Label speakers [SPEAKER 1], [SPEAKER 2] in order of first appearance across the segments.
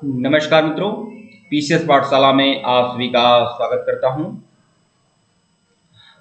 [SPEAKER 1] नमस्कार मित्रों, पीसीएस पाठशाला में आप सभी का स्वागत करता हूं।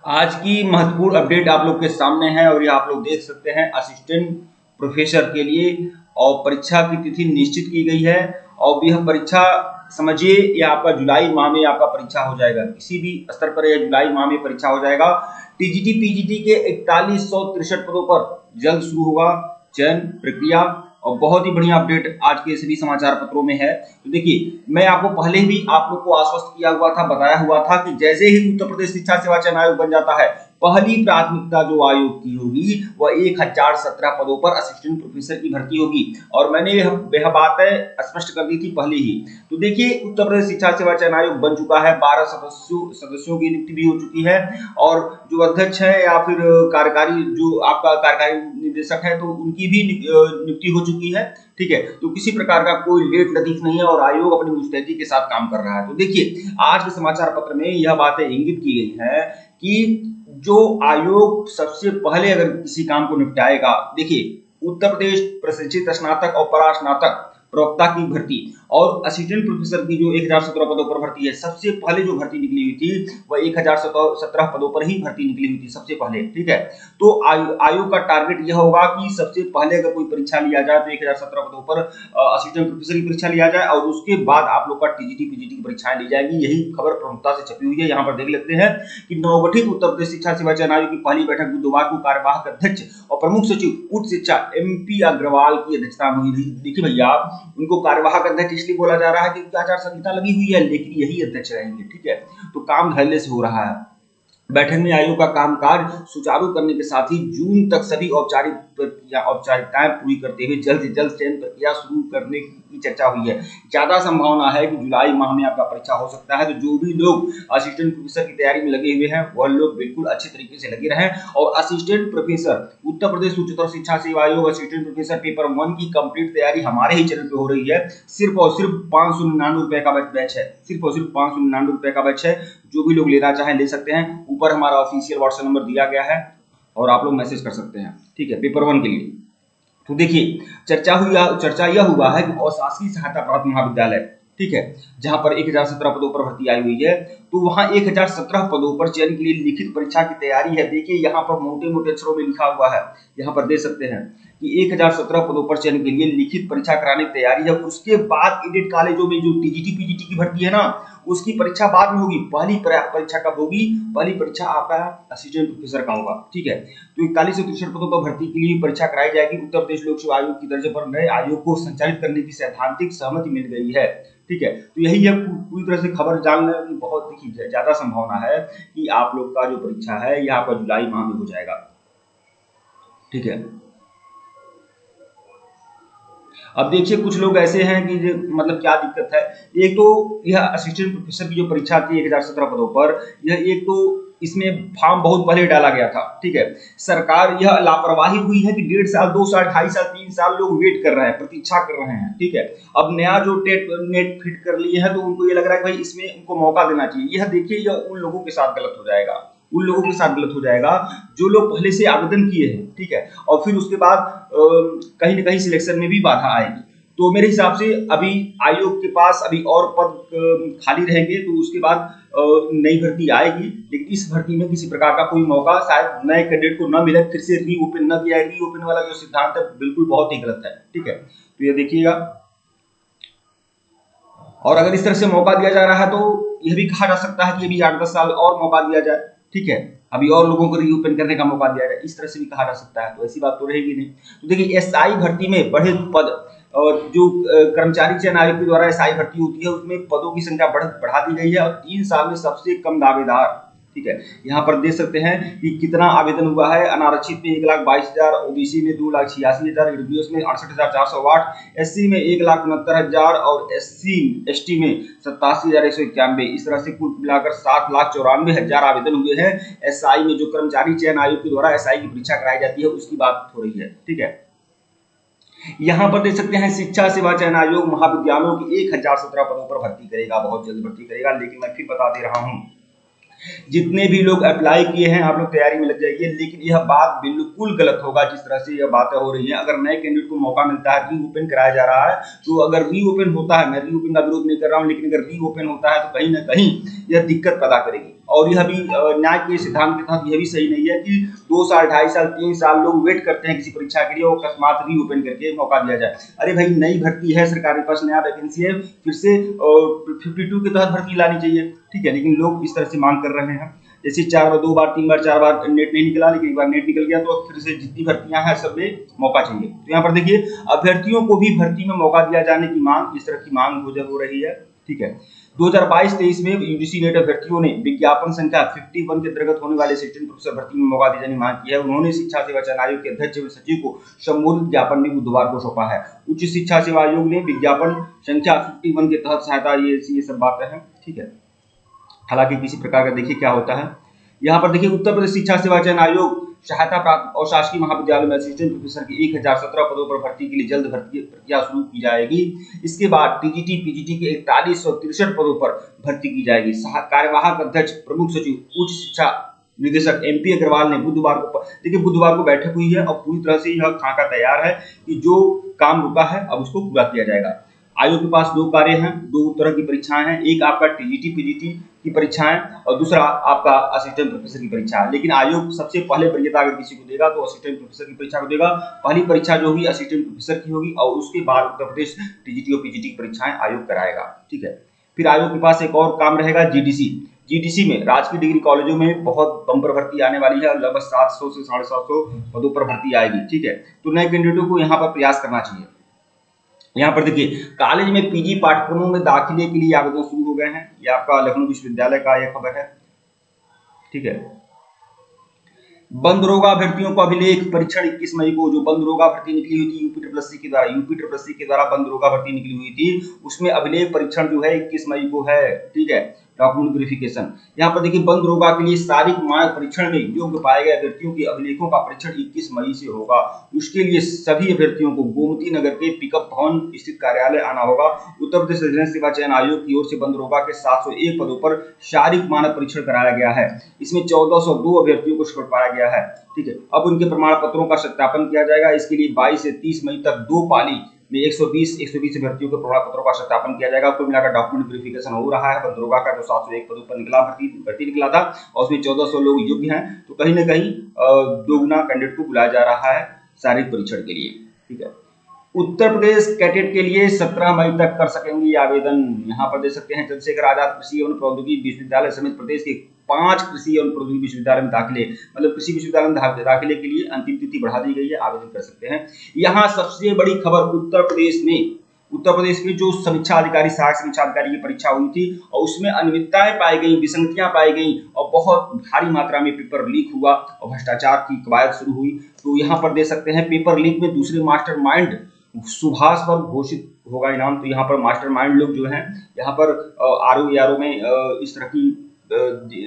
[SPEAKER 1] आज की महत्वपूर्ण अपडेट आप लोग के सामने है और ये आप लोग देख सकते हैं असिस्टेंट प्रोफेसर के लिए और परीक्षा की तिथि निश्चित की गई है। और यह परीक्षा समझिए ये आपका जुलाई माह में आपका परीक्षा हो जाएगा, किसी भी स्तर पर यह जुलाई माह में परीक्षा हो जाएगा। टीजीटी पीजीटी के 4163 पदों पर जल्द शुरू होगा चयन प्रक्रिया। और बहुत ही बढ़िया अपडेट आज के सभी समाचार पत्रों में है। तो देखिए, मैं आपको पहले भी आप लोग को आश्वस्त किया हुआ था, बताया हुआ था कि जैसे ही उत्तर प्रदेश शिक्षा सेवा चयन आयोग बन जाता है, पहली प्राथमिकता जो आयोग की होगी वह 1017 पदों पर असिस्टेंट प्रोफेसर की भर्ती होगी। और मैंने यह बातें स्पष्ट कर दी थी पहले ही। तो देखिए, उत्तर प्रदेश शिक्षा सेवा चयन आयोग बन चुका है, 12 सदस्यों की नियुक्ति भी हो चुकी है। और जो अध्यक्ष है या फिर कार्यकारी जो आपका कार्यकारी निदेशक है, तो उनकी भी नियुक्ति हो चुकी है। ठीक है, तो किसी प्रकार का कोई लेट लतीफ नहीं है और आयोग अपनी मुस्तैदी के साथ काम कर रहा है। तो देखिए, आज के समाचार पत्र में यह बातें इंगित की गई है कि जो आयोग सबसे पहले अगर किसी काम को निपटाएगा, देखिए उत्तर प्रदेश प्रशिक्षित स्नातक और परास्नातक प्रवक्ता की भर्ती और असिस्टेंट प्रोफेसर की जो 1017 पदों पर भर्ती है, सबसे पहले जो भर्ती निकली हुई थी वह 1017 पदों पर ही भर्ती निकली हुई थी सबसे पहले। ठीक है, तो आयोग का टारगेट यह होगा कि सबसे पहले अगर कोई परीक्षा लिया जाए तो 1017 पदों पर असिस्टेंट प्रोफेसर की परीक्षा लिया जाए और उसके बाद आप लोग का टीजीटी पीजीटी की परीक्षाएं ली जाएगी। यही खबर प्रमुखता से छपी हुई है। यहाँ पर देख लेते हैं कि नवगठित उत्तर प्रदेश शिक्षा सेवा चयन आयोग की पहली बैठक बुधवार को कार्यवाहक अध्यक्ष और प्रमुख सचिव उच्च शिक्षा एमपी अग्रवाल की अध्यक्षता में हुई। देखिए भैया, उनको कार्यवाहक अध्यक्ष इसलिए बोला जा रहा है क्योंकि आचार संहिता लगी हुई है, लेकिन यही अध्यक्ष रहेंगे। ठीक है, तो काम धैर्य से हो रहा है। बैठक में आयोग का कामकाज सुचारू करने के साथ ही जून तक सभी औपचारिकताएं पूरी करते हुए जल्द से जल्द चयन प्रक्रिया शुरू करने की चर्चा हुई है। ज्यादा संभावना है कि जुलाई माह में आपका परीक्षा हो सकता है। तो जो भी लोग असिस्टेंट प्रोफेसर की तैयारी में लगे हुए हैं वह लोग बिल्कुल अच्छे तरीके से लगे रहें। और असिस्टेंट प्रोफेसर उत्तर प्रदेश उच्चतर शिक्षा सेवा आयोग असिस्टेंट प्रोफेसर पेपर 1 की कंप्लीट तैयारी हमारे ही चैनल पे हो रही है। सिर्फ और सिर्फ 599 रुपए का बैच है, सिर्फ और सिर्फ 599 रुपए का बैच है। जो भी लोग लेना चाहें ले सकते हैं। ऊपर हमारा ऑफिशियल व्हाट्सएप नंबर दिया गया है और आप लोग मैसेज कर सकते हैं। ठीक है, पेपर 1 के लिए। तो देखिए, चर्चा यह हुआ है कि अशासकीय सहायता प्राप्त महाविद्यालय, ठीक है, जहां पर 1017 पदों पर भर्ती आई हुई है, तो वहां 1017 पदों पर चयन के लिए लिखित परीक्षा की तैयारी है। देखिए यहाँ पर मोटे मोटे अक्षरों में लिखा हुआ है, यहाँ पर देख सकते हैं कि 1017 पदों पर चयन के लिए लिखित परीक्षा कराने की तैयारी है। उसके बाद एडेड कॉलेजों में जो टीजीटी पीजीटी की भर्ती है ना, उसकी परीक्षा बाद में होगी। पहली परीक्षा कब होगी? पहली परीक्षा आपका असिस्टेंट प्रोफेसर का होगा। ठीक है, तो 4163 पदों पर भर्ती के लिए परीक्षा कराई जाएगी। उत्तर प्रदेश लोक सेवा आयोग की दर्ज पर नए आयोग को संचालित करने की सैद्धांतिक सहमति मिल गई है। ठीक है, तो यही है पूरी तरह से खबर जानने की बहुत देखिए ज्यादा संभावना है कि आप लोग का जो परीक्षा है यह आपका जुलाई माह में हो जाएगा। ठीक है, अब देखिए कुछ लोग ऐसे हैं कि मतलब क्या दिक्कत है। एक तो यह असिस्टेंट प्रोफेसर की जो परीक्षा थी 1017 पदों पर, यह एक तो इसमें फॉर्म बहुत पहले डाला गया था। ठीक है, सरकार यह लापरवाही हुई है कि 1.5 साल 2 साल 2.5 साल 3 साल लोग वेट कर रहे हैं, प्रतीक्षा कर रहे हैं। ठीक है, अब नया जो नेट फिट कर लिए हैं तो उनको ये लग रहा है कि भाई इसमें उनको मौका देना चाहिए। यह देखिए, यह उन लोगों के साथ गलत हो जाएगा, उन लोगों के साथ गलत हो जाएगा जो लोग पहले से आवेदन किए हैं। ठीक है, और फिर उसके बाद कहीं ना कहीं सिलेक्शन में भी बाधा आएगी। तो मेरे हिसाब से अभी आयोग के पास अभी और पद खाली रहेंगे, तो उसके बाद नई भर्ती आएगी। लेकिन इस भर्ती में किसी प्रकार का कोई मौका शायद नए कैडेट को न मिले, फिर से रीओपन न किया। रीओपन वाला जो सिद्धांत है बिल्कुल बहुत ही गलत है। ठीक है, तो ये देखिएगा। और अगर इस तरह से मौका दिया जा रहा है तो यह भी कहा जा सकता है कि अभी 8-10 साल और मौका दिया जाए। ठीक है, अभी और लोगों को रीओपन करने का मौका दिया जाए, इस तरह से भी कहा जा सकता है। तो ऐसी बात तो रहेगी नहीं। तो देखिए, एसआई भर्ती में बढ़े पद और जो कर्मचारी चयन आयोग के द्वारा एसआई भर्ती होती है उसमें पदों की संख्या बढ़ा दी गई है और 3 साल में सबसे कम दावेदार। ठीक है, यहाँ पर देख सकते हैं कि कितना आवेदन हुआ है। अनारक्षित में 1,22,000, ओबीसी में 2,86,000, ईडब्ल्यूएस में 68,408, एससी में 1,69,000 और एसटी में 87,191। इस तरह से कुल मिलाकर 7,94,000 आवेदन हुए हैं। एसआई में जो कर्मचारी चयन आयोग के द्वारा एसआई की परीक्षा कराई जाती है उसकी बात हो रही है। ठीक है, यहाँ पर देख सकते हैं शिक्षा सेवा चयन आयोग महाविद्यालयों की 1017 पदों पर भर्ती करेगा, बहुत जल्द भर्ती करेगा। लेकिन मैं फिर बता दे रहा हूँ जितने भी लोग अप्लाई किए हैं आप लोग तैयारी में लग जाइए, लेकिन यह बात बिल्कुल गलत होगा जिस तरह से यह बातें हो रही हैं। अगर नए कैंडिडेट को मौका मिलता है, रीओपन कराया जा रहा है, तो अगर रीओपन होता है, मैं रीओपन का विरोध नहीं कर रहा हूं, लेकिन अगर रीओपन होता है तो कहीं ना कहीं यह दिक्कत पैदा करेगी। और यह भी न्याय के सिद्धांत के तहत यह भी सही नहीं है कि 2 साल, 2.5 साल, 3 साल लोग वेट करते हैं किसी परीक्षा के लिए और अकस्मात रीओपन करके मौका दिया जाए। अरे भाई, नई भर्ती है, सरकार के पास नया वैकेंसी है, फिर से 52 के तहत भर्ती लानी चाहिए, ठीक है। लेकिन लोग इस तरह से मांग कर रहे हैं। जैसे 4 बार, 2 बार, 3 बार, 4 बार नेट नहीं निकला, लेकिन एक बार नेट निकल गया तो फिर से जितनी भर्तियां हैं सब में मौका चाहिए। तो यहाँ पर देखिए, अभ्यर्थियों को भी भर्ती में मौका दिया जाने की मांग, इस तरह की मांग हो रही है, ठीक है। 2022-23 में यूजीसी नेट अभ्यर्थियों ने विज्ञापन संख्या 51 के अंतर्गत होने वाले असिस्टेंट प्रोफेसर भर्ती में मौका दिए जाने की मांग की है। उन्होंने शिक्षा सेवा चयन आयोग के अध्यक्ष एवं सचिव को संबोधित ज्ञापन भी बुधवार को सौंपा है। उच्च शिक्षा सेवा आयोग ने विज्ञापन संख्या 51 के तहत सहायता, ये सब बातें हैं, ठीक है। हालांकि किसी प्रकार का देखिए क्या होता है यहाँ पर। देखिए, उत्तर प्रदेश शिक्षा सेवा चयन आयोग सहायता प्राप्त और शासकीय महाविद्यालय में असिस्टेंट प्रोफेसर की 1017 पदों पर भर्ती के लिए जल्द भर्ती प्रक्रिया शुरू की जाएगी। इसके बाद टीजीटी, पीजीटी के 4163 पदों पर भर्ती की जाएगी। कार्यवाहक अध्यक्ष, प्रमुख सचिव, उच्च शिक्षा निदेशक MP अग्रवाल ने बुधवार को बैठक हुई है और पूरी तरह से यह खाका तैयार है कि जो काम रुका है अब उसको पूरा किया जाएगा। आयोग के पास 2 कार्य हैं, 2 तरह की परीक्षाएं हैं, एक आपका टीजीटी पीजीटी की परीक्षाएं और दूसरा आपका असिस्टेंट प्रोफेसर की परीक्षा है। लेकिन आयोग सबसे पहले वरीयता अगर किसी को देगा तो असिस्टेंट प्रोफेसर की परीक्षा को देगा। पहली परीक्षा जो होगी असिस्टेंट प्रोफेसर की होगी और उसके बाद उत्तर प्रदेश टीजीटी और पीजीटी की परीक्षाएं आयोग कराएगा, ठीक है। फिर आयोग के पास एक और काम रहेगा, जीडीसी में राजकीय डिग्री कॉलेजों में बहुत बम्पर भर्ती आने वाली है और लगभग 700 से 750 पदों पर भर्ती आएगी, ठीक है। तो नए कैंडिडेटों को यहाँ पर प्रयास करना चाहिए। यहाँ पर देखिए, कॉलेज में पीजी पाठ्यक्रमों में दाखिले के लिए आवेदन शुरू हो गए हैं। ये आपका लखनऊ विश्वविद्यालय का यह खबर है, ठीक है। बंदरोगा अभ्यर्थियों को अभिलेख परीक्षण 21 मई को, जो बंदरोगा भर्ती निकली हुई थी यूपी के द्वारा बंदरोगा भर्ती निकली हुई थी, उसमें अभिलेख परीक्षण जो है 21 मई को है, ठीक है। डॉक्यूमेंट वेरिफिकेशन, यहाँ पर देखिए, बंदरोगा के लिए शारीरिक मानक परीक्षण में योग्य पाए गए अभ्यर्थियों के अभिलेखों का परीक्षण 21 मई से होगा। उसके लिए सभी अभ्यर्थियों को गोमती नगर के पिकअप भवन स्थित कार्यालय आना होगा। उत्तर प्रदेश रेजिडेंट सेवा चयन आयोग की ओर से बंदरोगा के 701 पदों पर शारीरिक मानक परीक्षण कराया गया है। इसमें 1402 अभ्यर्थियों को सफल पाया गया है, ठीक है। अब उनके प्रमाण पत्रों का सत्यापन किया जाएगा। इसके लिए 22 से 30 मई तक 2 पाली में 120 अभ्यर्थियों के प्रमाण पत्रों का सत्यापन किया जाएगा। कुल मिलाकर डॉक्यूमेंट वेरिफिकेशन हो रहा है। बंदरोगा का जो 701 पदों पर भर्ती निकला था और उसमें 1400 लोग योग्य हैं, तो कहीं ना कहीं दोगुना कैंडिडेट को बुलाया जा रहा है शारीरिक परीक्षण के लिए, ठीक है। उत्तर प्रदेश कैडेट के लिए 17 मई तक कर सकेंगे आवेदन। यहाँ पर देख सकते हैं, चंद्रशेखर आजाद कृषि एवं प्रौद्योगिकी विश्वविद्यालय समेत प्रदेश के 5 कृषि एवं प्रौद्योगिकी विश्वविद्यालय में दाखिले, मतलब कृषि विश्वविद्यालय में दाखिले के लिए अंतिम तिथि बढ़ा दी गई है, आवेदन कर सकते हैं। यहाँ सबसे बड़ी खबर, उत्तर प्रदेश में जो समीक्षा अधिकारी, सहायक समीक्षा अधिकारी की परीक्षा हुई थी और उसमें अनियमितताएं पाई गई, विसंगतियां पाई गई और बहुत भारी मात्रा में पेपर लीक हुआ और भ्रष्टाचार की कवायद शुरू हुई। तो यहाँ पर देख सकते हैं, पेपर लीक में दूसरे मास्टरमाइंड सुभाष पर घोषित होगा इनाम। तो यहाँ पर मास्टरमाइंड लोग जो हैं, यहाँ पर आरओ में इस तरह की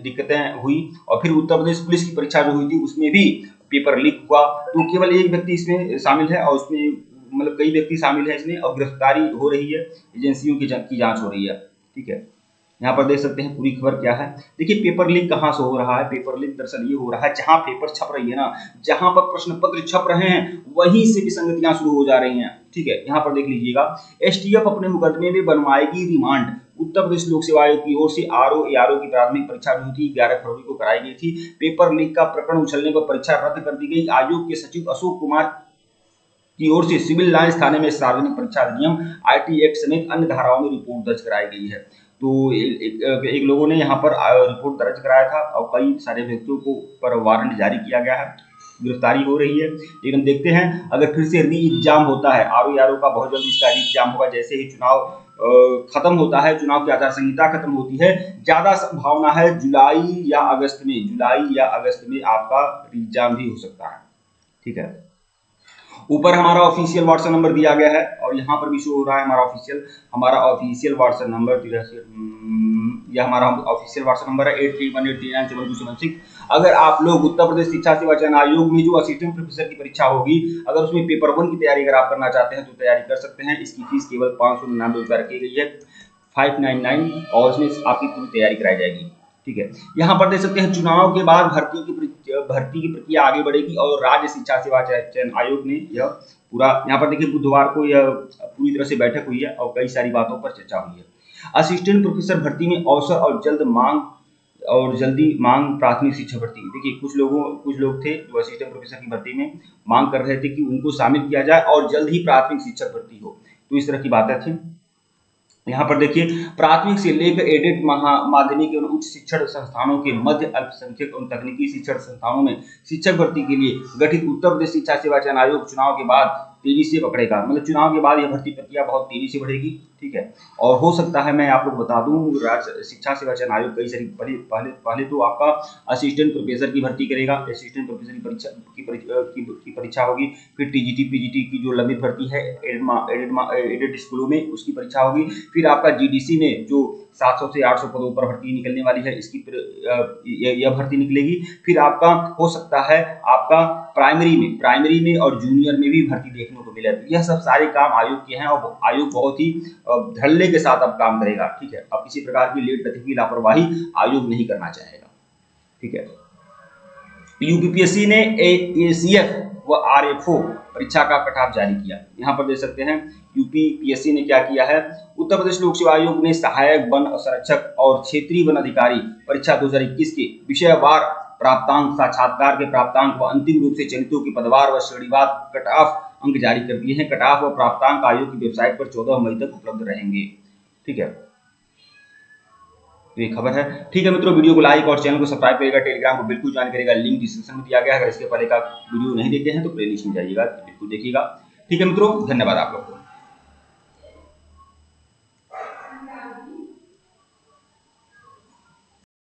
[SPEAKER 1] दिक्कतें हुई। और फिर उत्तर प्रदेश पुलिस की परीक्षा जो हुई थी उसमें भी पेपर लीक हुआ। तो केवल एक व्यक्ति इसमें शामिल है और उसमें मतलब कई व्यक्ति शामिल है इसमें, और गिरफ्तारी हो रही है, एजेंसियों की जांच हो रही है, ठीक है। यहाँ पर देख सकते हैं पूरी खबर क्या है। देखिए, पेपर लीक कहाँ से हो रहा है। पेपर लीक दरअसल ये हो रहा है, जहां पेपर छप रही है ना, जहां पर प्रश्न पत्र छप रहे हैं वहीं से विसंगतियां शुरू हो जा रही हैं, ठीक है। यहाँ पर देख लीजिएगा, एसटीएफ अपने मुकदमे में बनवाएगी रिमांड। उत्तर प्रदेश लोक सेवा आयोग की ओर से आरओ की प्राथमिक परीक्षा जो थी 11 फरवरी को कराई गई थी। पेपर लीक का प्रकरण उछलने पर परीक्षा रद्द कर दी गई। आयोग के सचिव अशोक कुमार की ओर से सिविल लाइंस थाने में सार्वजनिक परीक्षा अधिनियम IT एक्ट समेत अन्य धाराओं में रिपोर्ट दर्ज कराई गई है। तो एक लोगों ने यहाँ पर रिपोर्ट दर्ज कराया था और कई सारे व्यक्तियों को पर वारंट जारी किया गया है, गिरफ्तारी हो रही है। लेकिन देखते हैं, अगर फिर से री एग्जाम होता है आरओ का, बहुत जल्दी इसका री एग्जाम होगा। जैसे ही चुनाव खत्म होता है, चुनाव की आचार संहिता खत्म होती है, ज्यादा संभावना है जुलाई या अगस्त में आपका री एग्जाम भी हो सकता है, ठीक है। ऊपर हमारा ऑफिशियल व्हाट्सएप नंबर दिया गया है और यहाँ पर भी शो हो रहा है हमारा ऑफिशियल व्हाट्सएप नंबर। यह हमारा ऑफिशियल व्हाट्सएप नंबर है 8318397276। अगर आप लोग उत्तर प्रदेश शिक्षा सेवा चयन आयोग में जो असिस्टेंट प्रोफेसर की परीक्षा होगी, अगर उसमें पेपर 1 की तैयारी अगर आप करना चाहते हैं तो तैयारी कर सकते हैं। इसकी फीस केवल 599 रुपये रखी गई है, 599, और इसमें आपकी पूरी तैयारी कराई जाएगी, ठीक है। यहाँ पर देख सकते हैं चुनाव के बाद भर्ती की प्रक्रिया आगे बढ़ेगी और राज्य शिक्षा सेवा चयन आयोग ने यह पूरा, यहाँ पर देखिए बुधवार को यह पूरी तरह से बैठक हुई है और कई सारी बातों पर चर्चा हुई है। असिस्टेंट प्रोफेसर भर्ती में अवसर और जल्दी मांग प्राथमिक शिक्षा भर्ती। देखिए कुछ लोग थे जो असिस्टेंट प्रोफेसर की भर्ती में मांग कर रहे थे कि उनको शामिल किया जाए और जल्द ही प्राथमिक शिक्षक भर्ती हो, तो इस तरह की बातें थी। यहाँ पर देखिए प्राथमिक से लेकर एडेड माध्यमिक एवं उच्च शिक्षण संस्थानों के मध्य अल्पसंख्यक एवं तकनीकी शिक्षण संस्थानों में शिक्षक भर्ती के लिए गठित उत्तर प्रदेश शिक्षा सेवा चयन आयोग चुनाव के बाद तेजी से पकड़ेगा। मतलब चुनाव के बाद यह भर्ती प्रक्रिया बहुत तेजी से बढ़ेगी, ठीक है। और हो सकता है, मैं आप लोग बता दूं, राज्य शिक्षा सेवा चयन आयोग कई सारी पहले तो आपका असिस्टेंट प्रोफेसर की भर्ती करेगा, असिस्टेंट प्रोफेसर की परीक्षा होगी, फिर टीजीटी पीजीटी की जो लंबित भर्ती है एडेड स्कूलों में उसकी परीक्षा होगी, फिर आपका जीडीसी में जो 700 से 800 पदों पर भर्ती निकलने वाली है इसकी यह भर्ती निकलेगी। फिर आपका हो सकता है आपका प्राइमरी में और जूनियर में भी भर्ती देखने को मिले। यह सब सारे काम आयोग के हैं और आयोग बहुत ही धड़ल्ले के साथ अब काम करेगा, ठीक है। अब किसी प्रकार की लेट गति की लापरवाही आयोग नहीं करना चाहेगा, ठीक है। यूपीपीएससी ने एसीएफ व आरएफओ परीक्षा का कट ऑफ जारी किया। यहाँ पर देख सकते हैं यूपीपीएससी ने क्या किया है, उत्तर प्रदेश लोक सेवा आयोग ने सहायक वन संरक्षक और क्षेत्रीय वन अधिकारी परीक्षा 2021 के विषयवार प्राप्तांक, साक्षात्कार के प्राप्तांक व अंतिम रूप से चयनितों के पदवार व श्रेणीवार कट ऑफ अंक जारी कर दिए हैं। कट ऑफ व प्राप्तांक आयोग की वेबसाइट पर 14 मई तक उपलब्ध रहेंगे, ठीक है। तो ये खबर है, ठीक है मित्रों। वीडियो को लाइक और चैनल को सब्सक्राइब करेगा, टेलीग्राम को बिल्कुल ज्वाइन करेगा, लिंक डिस्क्रिप्शन में दिया गया है। अगर इसके पहले का वीडियो नहीं देखे हैं तो प्लेलिस्ट में जाइएगा, बिल्कुल देखिएगा, ठीक है मित्रों। धन्यवाद आप लोग को।